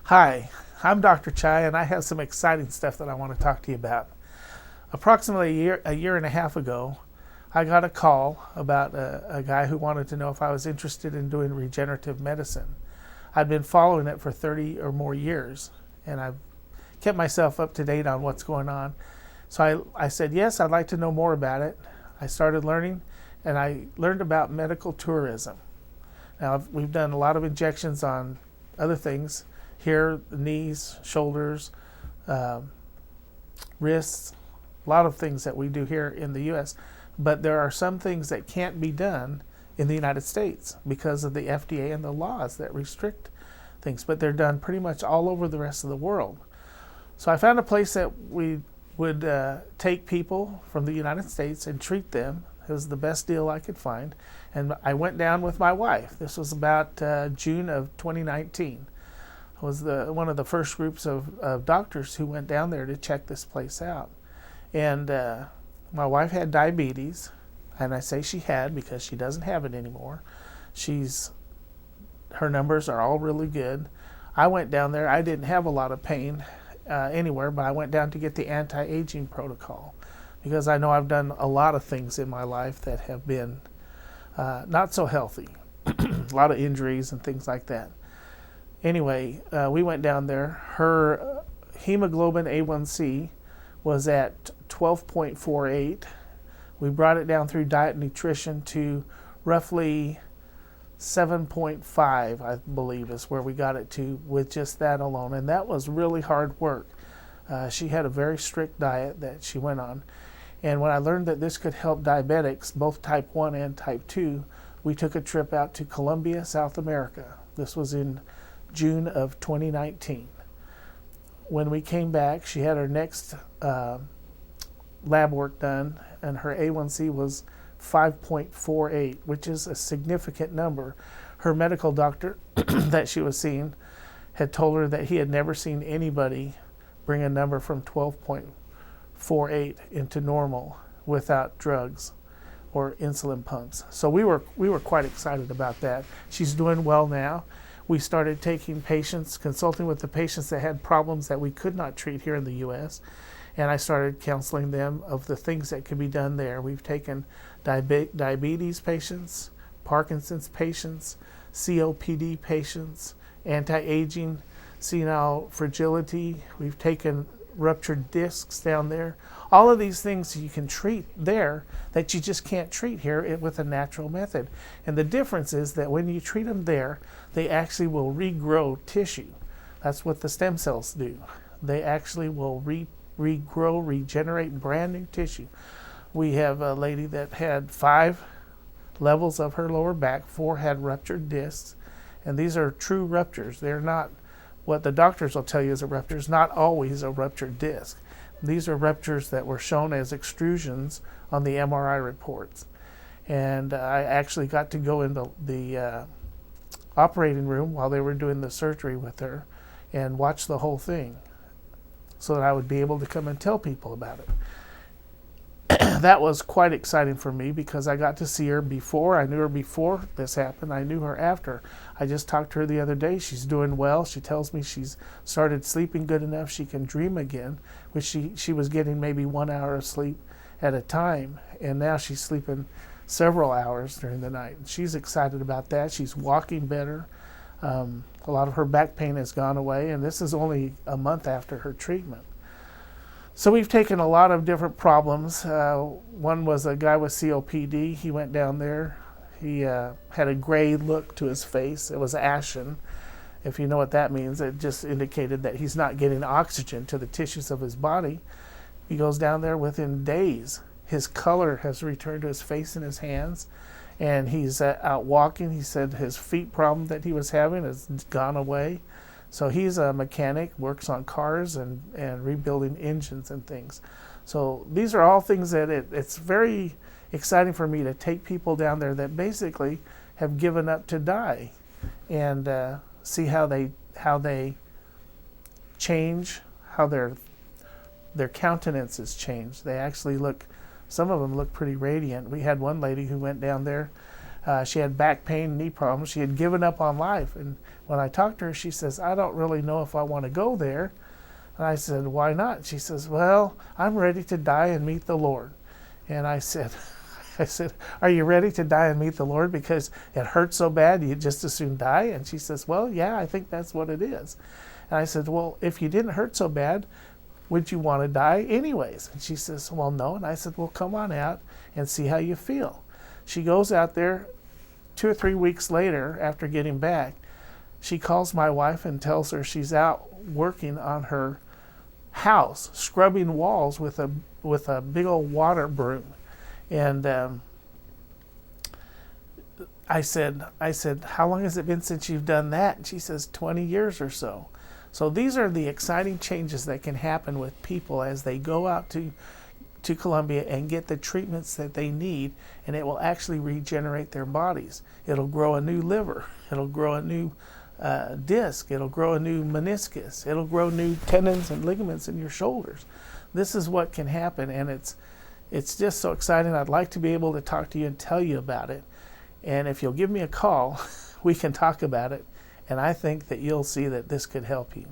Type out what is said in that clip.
Hi, I'm Dr. Chai, and I have some exciting stuff that I want to talk to you about. Approximately a year and a half ago, I got a call about a guy who wanted to know if I was interested in doing regenerative medicine. I'd been following it for 30 or more years, and I've kept myself up to date on what's going on. So I said, yes, I'd like to know more about it. I started learning, and I learned about medical tourism. Now, we've done a lot of injections on other things here, the knees, shoulders, wrists, a lot of things that we do here in the U.S. But there are some things that can't be done in the United States because of the FDA and the laws that restrict things. But they're done pretty much all over the rest of the world. So I found a place that we would take people from the United States and treat them. It was the best deal I could find. And I went down with my wife. This was about June of 2019. I was one of the first groups of doctors who went down there to check this place out. And my wife had diabetes, and I say she had because she doesn't have it anymore. Her numbers are all really good. I went down there. I didn't have a lot of pain anywhere, but I went down to get the anti-aging protocol because I know I've done a lot of things in my life that have been not so healthy, a lot of injuries and things like that. Anyway, we went down there. Her hemoglobin A1C was at 12.48. We brought it down through diet and nutrition to roughly 7.5, I believe, is where we got it to with just that alone. And that was really hard work. She had a very strict diet that she went on. And when I learned that this could help diabetics, both type 1 and type 2, we took a trip out to Colombia, South America. This was in June of 2019. When we came back, she had her next lab work done, and her A1C was 5.48, which is a significant number. Her medical doctor that she was seeing had told her that he had never seen anybody bring a number from 12.48 into normal without drugs or insulin pumps. So we were quite excited about that. She's doing well now. We started taking patients, consulting with the patients that had problems that we could not treat here in the U.S., and I started counseling them of the things that could be done there. We've taken diabetes patients, Parkinson's patients, COPD patients, anti-aging, senile fragility. We've taken ruptured discs down there. All of these things you can treat there that you just can't treat here with a natural method. And the difference is that when you treat them there, they actually will regrow tissue. That's what the stem cells do. They actually will regrow, regenerate brand new tissue. We have a lady that had 5 levels of her lower back, 4 had ruptured discs, and these are true ruptures. They're not what the doctors will tell you is a rupture. It's not always a ruptured disc. These are ruptures that were shown as extrusions on the MRI reports. And I actually got to go into the operating room while they were doing the surgery with her and watch the whole thing so that I would be able to come and tell people about it. That was quite exciting for me because I got to see her before. I knew her before this happened. I knew her after. I just talked to her the other day. She's doing well. She tells me she's started sleeping good enough she can dream again, which she was getting maybe 1 hour of sleep at a time, and now she's sleeping several hours during the night. She's excited about that. She's walking better. A lot of her back pain has gone away, and this is only a month after her treatment. So we've taken a lot of different problems. One was a guy with COPD. He went down there. He had a gray look to his face. It was ashen. If you know what that means, it just indicated that he's not getting oxygen to the tissues of his body. He goes down there within days. His color has returned to his face and his hands, and he's out walking. He said his feet problem that he was having has gone away. So he's a mechanic, works on cars and rebuilding engines and things. So these are all things that it's very exciting for me to take people down there that basically have given up to die and see how they change, how their countenances change. They actually look, some of them look pretty radiant. We had one lady who went down there. She had back pain, knee problems. She had given up on life. And when I talked to her, she says, I don't really know if I want to go there. And I said, why not? She says, well, I'm ready to die and meet the Lord. And I said, are you ready to die and meet the Lord because it hurts so bad you'd just as soon die? And she says, well, yeah, I think that's what it is. And I said, well, if you didn't hurt so bad, would you want to die anyways? And she says, well, no. And I said, well, come on out and see how you feel. She goes out there 2 or 3 weeks later after getting back. She calls my wife and tells her she's out working on her house, scrubbing walls with a big old water broom. And I said, how long has it been since you've done that? And she says, 20 years or so. So these are the exciting changes that can happen with people as they go out to Colombia and get the treatments that they need, and it will actually regenerate their bodies. It'll grow a new liver. It'll grow a new disc. It'll grow a new meniscus. It'll grow new tendons and ligaments in your shoulders. This is what can happen, and it's just so exciting. I'd like to be able to talk to you and tell you about it. And if you'll give me a call, we can talk about it. And I think that you'll see that this could help you.